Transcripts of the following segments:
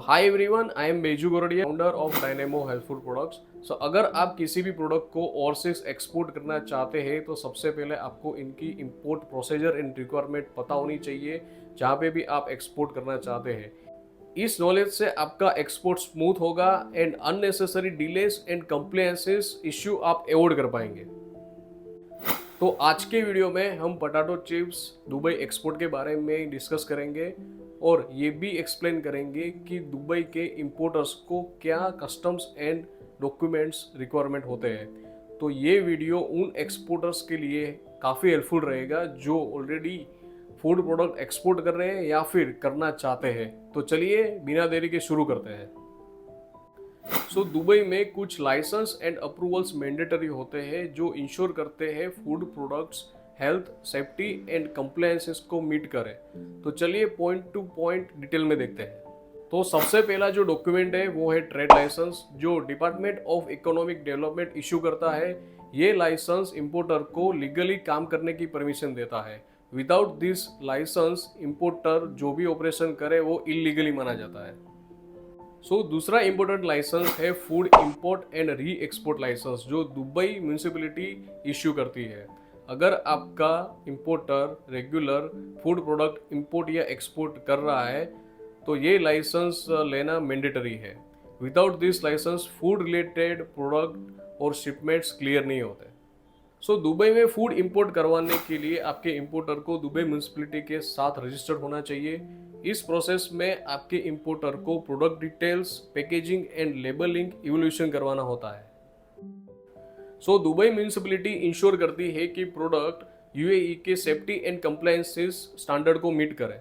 Hi everyone, I am Beju Gordia, founder of Dynamo health food products. अगर आप किसी भी प्रोडक्ट को ओवरसीज एक्सपोर्ट करना चाहते हैं तो सबसे पहले आपको इनकी इंपोर्ट प्रोसीजर एंड रिक्वायरमेंट पता होनी चाहिए जहाँ पे भी आप एक्सपोर्ट करना चाहते हैं। इस नॉलेज से आपका एक्सपोर्ट स्मूथ होगा and unnecessary delays and compliances issue आप अवॉइड कर पाएंगे। तो आज के वीडियो में हम पोटैटो चिप्स दुबई एक्सपोर्ट के बारे में डिस्कस करेंगे और ये भी एक्सप्लेन करेंगे कि दुबई के इंपोर्टर्स को क्या कस्टम्स एंड डॉक्यूमेंट्स रिक्वायरमेंट होते हैं। तो ये वीडियो उन एक्सपोर्टर्स के लिए काफ़ी हेल्पफुल रहेगा जो ऑलरेडी फूड प्रोडक्ट एक्सपोर्ट कर रहे हैं या फिर करना चाहते हैं। तो चलिए बिना देरी के शुरू करते हैं। दुबई में कुछ लाइसेंस एंड अप्रूवल्स मैंडेटरी होते हैं जो इंश्योर करते हैं food products health safety and compliances को मीट करें। तो चलिए पॉइंट टू पॉइंट डिटेल में देखते हैं। तो सबसे पहला जो डॉक्यूमेंट है वो है ट्रेड लाइसेंस, जो department of economic development issue करता है। ये लाइसेंस इंपोर्टर को लीगली काम करने की परमिशन देता है। विदाउट दिस लाइसेंस इंपोर्टर जो भी ऑपरेशन करे वो इलीगली माना जाता है। दूसरा इंपोर्टेंट लाइसेंस है food import and re export licence, जो दुबई म्यूनिसिपैलिटी इश्यू करती है। अगर आपका importer regular food product import या एक्सपोर्ट कर रहा है तो ये लाइसेंस लेना मैंडेटरी है। Without this licence food related product और शिपमेंट्स क्लियर नहीं होते। दुबई में फूड इंपोर्ट करवाने के लिए आपके इंपोर्टर को दुबई म्यूनिसिपैलिटी के साथ रजिस्टर्ड होना चाहिए। इस प्रोसेस में आपके इंपोर्टर को product details, packaging and labelling evolution करवाना होता है। दुबई म्यूनिसिपैलिटी इंश्योर करती है कि प्रोडक्ट यूएई के सेफ्टी एंड कंप्लायंसेस स्टैंडर्ड को मीट करे।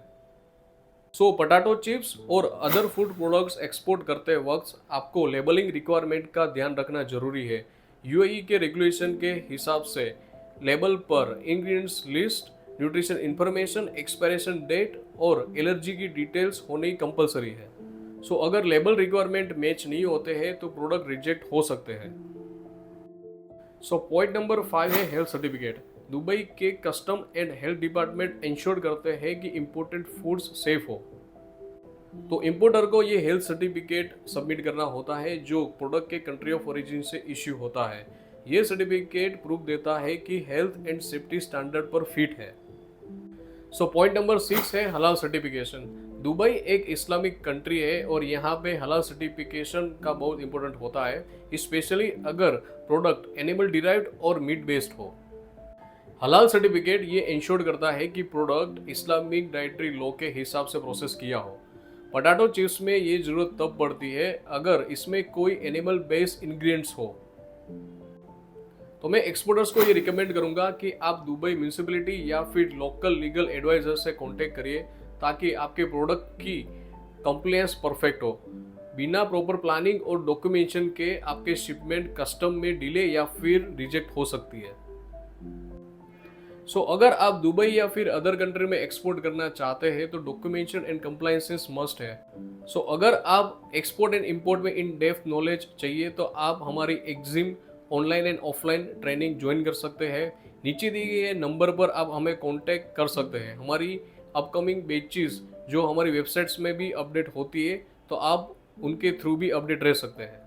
पोटैटो चिप्स और अदर फूड प्रोडक्ट्स एक्सपोर्ट करते वक्त आपको लेबलिंग रिक्वायरमेंट का ध्यान रखना जरूरी है। यूएई के रेगुलेशन के हिसाब से लेबल पर ingredients list, nutrition information, expiration date और एलर्जी की डिटेल्स होनी कंपलसरी है। अगर लेबल रिक्वायरमेंट मैच नहीं होते हैं तो प्रोडक्ट रिजेक्ट हो सकते हैं। पॉइंट नंबर 5 है हेल्थ सर्टिफिकेट। दुबई के custom and health department ensure करते हैं कि इंपोर्टेड फूड्स सेफ हो। तो इंपोर्टर को ये हेल्थ सर्टिफिकेट सबमिट करना होता है जो प्रोडक्ट के कंट्री ऑफ ओरिजिन से इश्यू होता है। ये सर्टिफिकेट प्रूफ देता है कि हेल्थ एंड सेफ्टी स्टैंडर्ड पर फिट है। पॉइंट नंबर 6 है हलाल सर्टिफिकेशन। दुबई एक इस्लामिक कंट्री है और यहाँ पे हलाल सर्टिफिकेशन का बहुत इंपॉर्टेंट होता है, स्पेशली अगर प्रोडक्ट एनिमल डिराइव्ड और मीट बेस्ड हो। हलाल सर्टिफिकेट ये इंश्योर करता है कि प्रोडक्ट इस्लामिक डाइटरी लॉ के हिसाब से प्रोसेस किया हो। पोटैटो चिप्स में ये जरूरत तब पड़ती है अगर इसमें कोई एनिमल बेस्ड इंग्रेडिएंट्स हो। तो मैं एक्सपोर्टर्स को ये रिकमेंड करूंगा कि आप दुबई म्यूनिसिपैलिटी या फिर लोकल लीगल एडवाइजर से कांटेक्ट करिए ताकि आपके प्रोडक्ट की कंप्लायंस परफेक्ट हो। बिना प्रॉपर प्लानिंग और डॉक्यूमेंटेशन के आपके शिपमेंट कस्टम में डिले या फिर रिजेक्ट हो सकती है। अगर आप दुबई या फिर अदर कंट्री में एक्सपोर्ट करना चाहते हैं तो डॉक्यूमेंटेशन एंड कंप्लायंसेस मस्ट है। अगर आप एक्सपोर्ट एंड इंपोर्ट में इन डेप्थ नॉलेज चाहिए तो आप हमारी EXIM online and offline training join कर सकते हैं। नीचे दिए गए नंबर पर आप हमें कांटेक्ट कर सकते हैं। हमारी अपकमिंग बैचेस जो हमारी वेबसाइट्स में भी अपडेट होती है तो आप उनके थ्रू भी अपडेट रह सकते हैं।